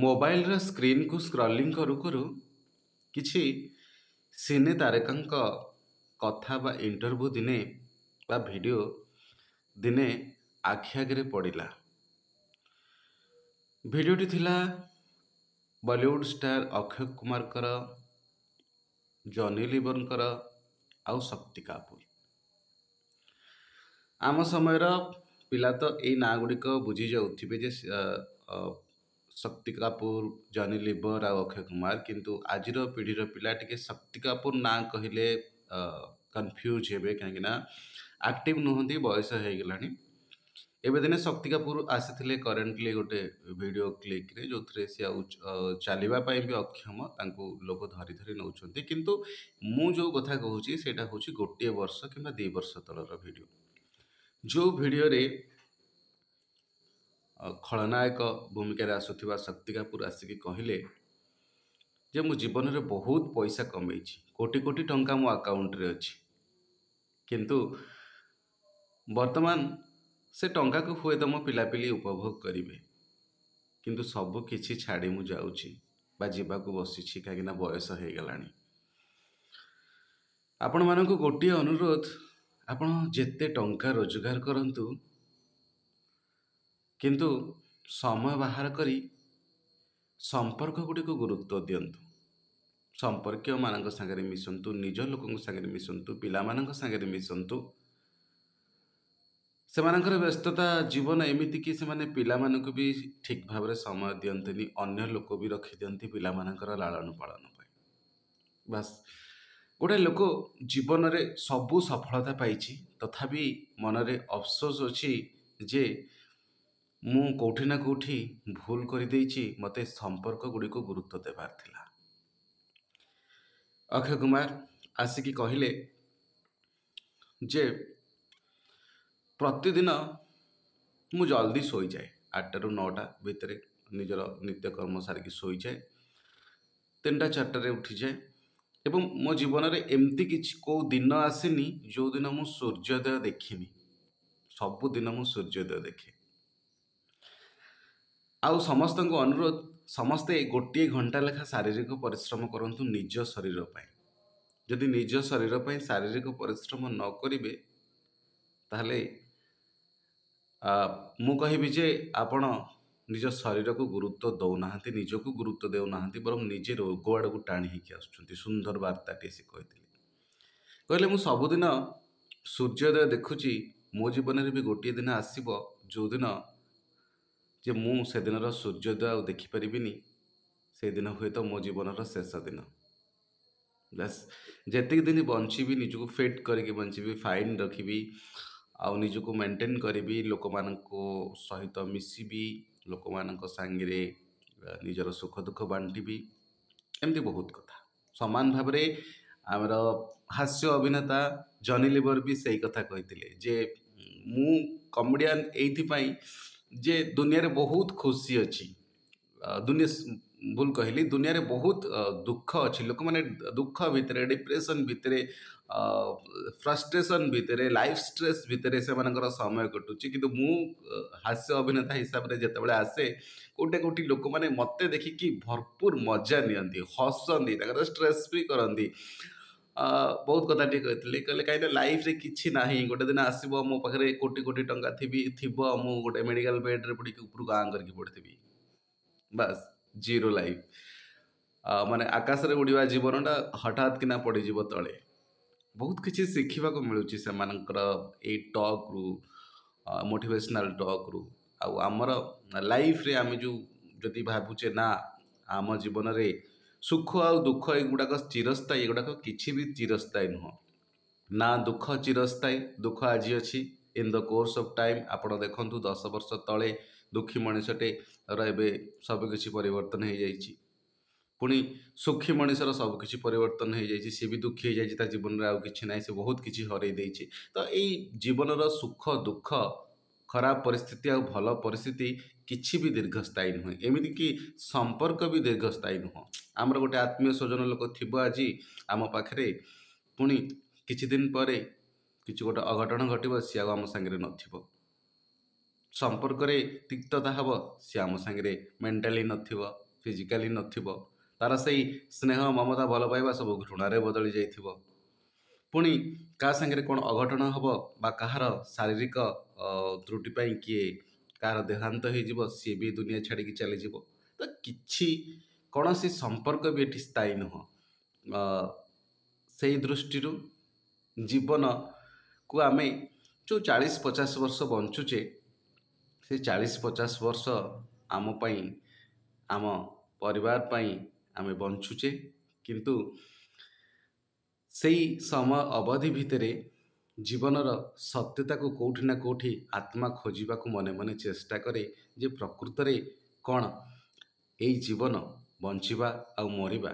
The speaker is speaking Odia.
ମୋବାଇଲର ସ୍କ୍ରିନ୍କୁ ସ୍କ୍ରଲିଂ କରୁ କରୁ କିଛି ସିନେ ତାରକାଙ୍କ କଥା ବା ଇଣ୍ଟରଭ୍ୟୁ ଦିନେ ବା ଭିଡ଼ିଓ ଦିନେ ଆଖି ଆଗରେ ପଡ଼ିଲା। ଭିଡ଼ିଓଟି ଥିଲା ବଲିଉଡ୍ ଷ୍ଟାର ଅକ୍ଷୟ କୁମାରଙ୍କର, ଜନି ଲିବରଙ୍କର ଆଉ ଶକ୍ତି କାପୁର। ଆମ ସମୟର ପିଲା ତ ଏଇ ନାଁ ଗୁଡ଼ିକ ବୁଝି ଯାଉଥିବେ ଯେ ଶକ୍ତି କାପୁର, ଜନି ଲିବର ଆଉ ଅକ୍ଷୟ କୁମାର, କିନ୍ତୁ ଆଜିର ପିଢ଼ିର ପିଲା ଟିକେ ଶକ୍ତି କାପୁର ନାଁ କହିଲେ କନଫ୍ୟୁଜ୍ ହେବେ, କାହିଁକିନା ଆକ୍ଟିଭ୍ ନୁହନ୍ତି, ବୟସ ହେଇଗଲାଣି। ଏବେ ଦିନେ ଶକ୍ତି କାପୁର ଆସିଥିଲେ କରେଣ୍ଟଲି ଗୋଟେ ଭିଡ଼ିଓ କ୍ଲିକ୍ରେ, ଯେଉଁଥିରେ ସେ ଆଉ ଚାଲିବା ପାଇଁ ବି ଅକ୍ଷମ, ତାଙ୍କୁ ଲୋକ ଧରି ଧରି ନେଉଛନ୍ତି। କିନ୍ତୁ ମୁଁ ଯେଉଁ କଥା କହୁଛି ସେଇଟା ହେଉଛି ଗୋଟିଏ ବର୍ଷ କିମ୍ବା 2 ବର୍ଷ ତଳର ଭିଡ଼ିଓ। ଯେଉଁ ଭିଡ଼ିଓରେ ଖଳନାୟକ ଭୂମିକାରେ ଆସୁଥିବା ଶକ୍ତି କାପୁର ଆସିକି କହିଲେ ଯେ ମୁଁ ଜୀବନରେ ବହୁତ ପଇସା କମେଇଛି, କୋଟି କୋଟି ଟଙ୍କା ମୋ ଆକାଉଣ୍ଟରେ ଅଛି, କିନ୍ତୁ ବର୍ତ୍ତମାନ ସେ ଟଙ୍କାକୁ ହୁଏତ ମୋ ପିଲାପିଲି ଉପଭୋଗ କରିବେ, କିନ୍ତୁ ସବୁ କିଛି ଛାଡ଼ି ମୁଁ ଯାଉଛି ବା ଯିବାକୁ ବସିଛି, କାହିଁକିନା ବୟସ ହେଇଗଲାଣି। ଆପଣମାନଙ୍କୁ ଗୋଟିଏ ଅନୁରୋଧ, ଆପଣ ଯେତେ ଟଙ୍କା ରୋଜଗାର କରନ୍ତୁ, କିନ୍ତୁ ସମୟ ବାହାର କରି ସମ୍ପର୍କ ଗୁଡ଼ିକୁ ଗୁରୁତ୍ୱ ଦିଅନ୍ତୁ। ସମ୍ପର୍କୀୟମାନଙ୍କ ସାଙ୍ଗରେ ମିଶନ୍ତୁ, ନିଜ ଲୋକଙ୍କ ସାଙ୍ଗରେ ମିଶନ୍ତୁ, ପିଲାମାନଙ୍କ ସାଙ୍ଗରେ ମିଶନ୍ତୁ। ସେମାନଙ୍କର ବ୍ୟସ୍ତତା ଜୀବନ ଏମିତି କି ସେମାନେ ପିଲାମାନଙ୍କୁ ବି ଠିକ୍ ଭାବରେ ସମୟ ଦିଅନ୍ତିନି, ଅନ୍ୟ ଲୋକ ବି ରଖିଦିଅନ୍ତି ପିଲାମାନଙ୍କର ଲାଳନ ପାଳନ ପାଇଁ। ବାସ୍ ଗୋଟେ ଲୋକ ଜୀବନରେ ସବୁ ସଫଳତା ପାଇଛି, ତଥାପି ମନରେ ଅଫସୋସ ଅଛି ଯେ ମୁଁ କେଉଁଠି ନା କେଉଁଠି ଭୁଲ କରିଦେଇଛି, ମୋତେ ସମ୍ପର୍କ ଗୁଡ଼ିକୁ ଗୁରୁତ୍ୱ ଦେବାର ଥିଲା। ଅକ୍ଷୟ କୁମାର ଆସିକି କହିଲେ ଯେ ପ୍ରତିଦିନ ମୁଁ ଜଲ୍ଦି ଶୋଇଯାଏ, 8ଟାରୁ 9ଟା ଭିତରେ ନିଜର ନିତ୍ୟକର୍ମ ସାରିକି ଶୋଇଯାଏ, 3ଟା 4ଟାରେ ଉଠିଯାଏ, ଏବଂ ମୋ ଜୀବନରେ ଏମିତି କିଛି କେଉଁ ଦିନ ଆସିନି ଯେଉଁଦିନ ମୁଁ ସୂର୍ଯ୍ୟୋଦୟ ଦେଖିନି। ସବୁଦିନ ମୁଁ ସୂର୍ଯ୍ୟୋଦୟ ଦେଖେ। ଆଉ ସମସ୍ତଙ୍କୁ ଅନୁରୋଧ, ସମସ୍ତେ ଗୋଟିଏ ଘଣ୍ଟା ଲେଖା ଶାରୀରିକ ପରିଶ୍ରମ କରନ୍ତୁ ନିଜ ଶରୀର ପାଇଁ। ଯଦି ନିଜ ଶରୀର ପାଇଁ ଶାରୀରିକ ପରିଶ୍ରମ ନ କରିବେ, ତାହେଲେ ମୁଁ କହିବି ଯେ ଆପଣ ନିଜ ଶରୀରକୁ ଗୁରୁତ୍ୱ ଦେଉନାହାନ୍ତି, ନିଜକୁ ଗୁରୁତ୍ୱ ଦେଉନାହାନ୍ତି, ବରଂ ନିଜେ ରୋଗ ଆଡ଼କୁ ଟାଣି ହେଇକି ଆସୁଛନ୍ତି। ସୁନ୍ଦର ବାର୍ତ୍ତାଟିଏ ସେ କହିଥିଲେ। କହିଲେ ମୁଁ ସବୁଦିନ ସୂର୍ଯ୍ୟୋଦୟ ଦେଖୁଛି, ମୋ ଜୀବନରେ ବି ଗୋଟିଏ ଦିନ ଆସିବ ଯେଉଁଦିନ ଯେ ମୁଁ ସେଦିନର ସୂର୍ଯ୍ୟୋଦୟ ଆଉ ଦେଖିପାରିବିନି, ସେଦିନ ହୁଏତ ମୋ ଜୀବନର ଶେଷ ଦିନ। ବାସ୍ ଯେତିକି ଦିନ ବଞ୍ଚିବି ନିଜକୁ ଫିଟ୍ କରିକି ବଞ୍ଚିବି, ଫାଇନ୍ ରଖିବି, ଆଉ ନିଜକୁ ମେଣ୍ଟେନ୍ କରିବି, ଲୋକମାନଙ୍କ ସହିତ ମିଶିବି, ଲୋକମାନଙ୍କ ସାଙ୍ଗରେ ନିଜର ସୁଖ ଦୁଃଖ ବାଣ୍ଟିବି, ଏମିତି ବହୁତ କଥା। ସମାନ ଭାବରେ ଆମର ହାସ୍ୟ ଅଭିନେତା ଜନି ଲିବର ବି ସେଇ କଥା କହିଥିଲେ ଯେ ମୁଁ କମେଡ଼ିଆନ୍ ଏଇଥିପାଇଁ ଯେ ଦୁନିଆରେ ବହୁତ ଖୁସି ଅଛି, ଭୁଲ କହିଲି, ଦୁନିଆରେ ବହୁତ ଦୁଃଖ ଅଛି, ଲୋକମାନେ ଦୁଃଖ ଭିତରେ, ଡିପ୍ରେସନ୍ ଭିତରେ, ଫ୍ରଷ୍ଟ୍ରେସନ୍ ଭିତରେ, ଲାଇଫ୍ ଷ୍ଟ୍ରେସ୍ ଭିତରେ ସେମାନଙ୍କର ସମୟ କଟୁଛି। କିନ୍ତୁ ମୁଁ ହାସ୍ୟ ଅଭିନେତା ହିସାବରେ ଯେତେବେଳେ ଆସେ, କୋଉଠି କୋଉଠି ଲୋକମାନେ ମୋତେ ଦେଖିକି ଭରପୁର ମଜା ନିଅନ୍ତି, ହସନ୍ତି, ତାଙ୍କର ଷ୍ଟ୍ରେସ୍ ଫ୍ରି କରନ୍ତି। ବହୁତ କଥା ଟିକେ କହିଥିଲେ, କହିଲେ କାହିଁକିନା ଲାଇଫ୍ରେ କିଛି ନାହିଁ, ଗୋଟେ ଦିନ ଆସିବ ମୋ ପାଖରେ କୋଟି କୋଟି ଟଙ୍କା ଥିବ, ମୁଁ ଗୋଟେ ମେଡ଼ିକାଲ ବେଡ଼୍ରେ ପଡ଼ିକି ଉପରକୁ ଆଁ କରିକି ପଡ଼ିଥିବି। ବାସ୍ ଜିରୋ ଲାଇଫ୍, ମାନେ ଆକାଶରେ ଉଡ଼ିବା ଜୀବନଟା ହଠାତ୍ କିନା ପଡ଼ିଯିବ ତଳେ। ବହୁତ କିଛି ଶିଖିବାକୁ ମିଳୁଛି ସେମାନଙ୍କର ଏଇ ଟକ୍ରୁ, ମୋଟିଭେସନାଲ୍ ଟକ୍ରୁ। ଆଉ ଆମର ଲାଇଫ୍ରେ ଆମେ ଯେଉଁ ଯଦି ଭାବୁଛେ ନା ଆମ ଜୀବନରେ ସୁଖ ଆଉ ଦୁଃଖ ଏଗୁଡ଼ାକ ଚିରସ୍ଥାୟୀ, ଏଗୁଡ଼ାକ କିଛି ବି ଚିରସ୍ଥାୟୀ ନୁହଁ। ନା ଦୁଃଖ ଚିରସ୍ଥାୟୀ, ଦୁଃଖ ଆଜି ଅଛି, in the course of time. ଆପଣ ଦେଖନ୍ତୁ 10 ବର୍ଷ ତଳେ ଦୁଃଖୀ ମଣିଷଟେ ଏବେ ସବୁକିଛି ପରିବର୍ତ୍ତନ ହେଇଯାଇଛି, ପୁଣି ସୁଖୀ ମଣିଷର ସବୁକିଛି ପରିବର୍ତ୍ତନ ହେଇଯାଇଛି, ସେ ବି ଦୁଃଖୀ ହେଇଯାଇଛି, ତା ଜୀବନରେ ଆଉ କିଛି ନାହିଁ, ସେ ବହୁତ କିଛି ହରେଇ ଦେଇଛି। ତ ଏଇ ଜୀବନର ସୁଖ ଦୁଃଖ, ଖରାପ ପରିସ୍ଥିତି ଆଉ ଭଲ ପରିସ୍ଥିତି କିଛି ବି ଦୀର୍ଘସ୍ଥାୟୀ ନୁହେଁ, ଏମିତିକି ସମ୍ପର୍କ ବି ଦୀର୍ଘସ୍ଥାୟୀ ନୁହଁ। ଆମର ଗୋଟେ ଆତ୍ମୀୟ ସ୍ୱଜନ ଲୋକ ଥିବ ଆଜି ଆମ ପାଖରେ, ପୁଣି କିଛି ଦିନ ପରେ କିଛି ଗୋଟେ ଅଘଟଣ ଘଟିବ, ସିଏ ଆଉ ଆମ ସାଙ୍ଗରେ ନଥିବ। ସମ୍ପର୍କରେ ତିକ୍ତତା ହେବ, ସିଏ ଆମ ସାଙ୍ଗରେ ମେଣ୍ଟାଲି ନଥିବ, ଫିଜିକାଲି ନଥିବ, ତାର ସେଇ ସ୍ନେହ ମମତା ଭଲ ପାଇବା ସବୁ ଘୃଣାରେ ବଦଳି ଯାଇଥିବ। ପୁଣି କାହା ସାଙ୍ଗରେ କ'ଣ ଅଘଟଣ ହେବ ବା କାହାର ଶାରୀରିକ ତ୍ରୁଟି ପାଇଁ କିଏ କାହାର ଦେହାନ୍ତ ହେଇଯିବ, ସିଏ ବି ଦୁନିଆ ଛାଡ଼ିକି ଚାଲିଯିବ। ତ କିଛି କୌଣସି ସମ୍ପର୍କ ବି ଏଠି ସ୍ଥାୟୀ ନୁହଁ। ସେଇ ଦୃଷ୍ଟିରୁ ଜୀବନକୁ ଆମେ ଯେଉଁ 40-50 ବର୍ଷ ବଞ୍ଚୁଛେ, ସେ 40-50 ବର୍ଷ ଆମ ପାଇଁ, ଆମ ପରିବାର ପାଇଁ ଆମେ ବଞ୍ଚୁଛେ। କିନ୍ତୁ ସେଇ ସମୟ ଅବଧି ଭିତରେ ଜୀବନର ସତ୍ୟତାକୁ କେଉଁଠି ନା କେଉଁଠି ଆତ୍ମା ଖୋଜିବାକୁ ମନେ ମନେ ଚେଷ୍ଟା କରେ ଯେ ପ୍ରକୃତରେ କ'ଣ ଏଇ ଜୀବନ, ବଞ୍ଚିବା ଆଉ ମରିବା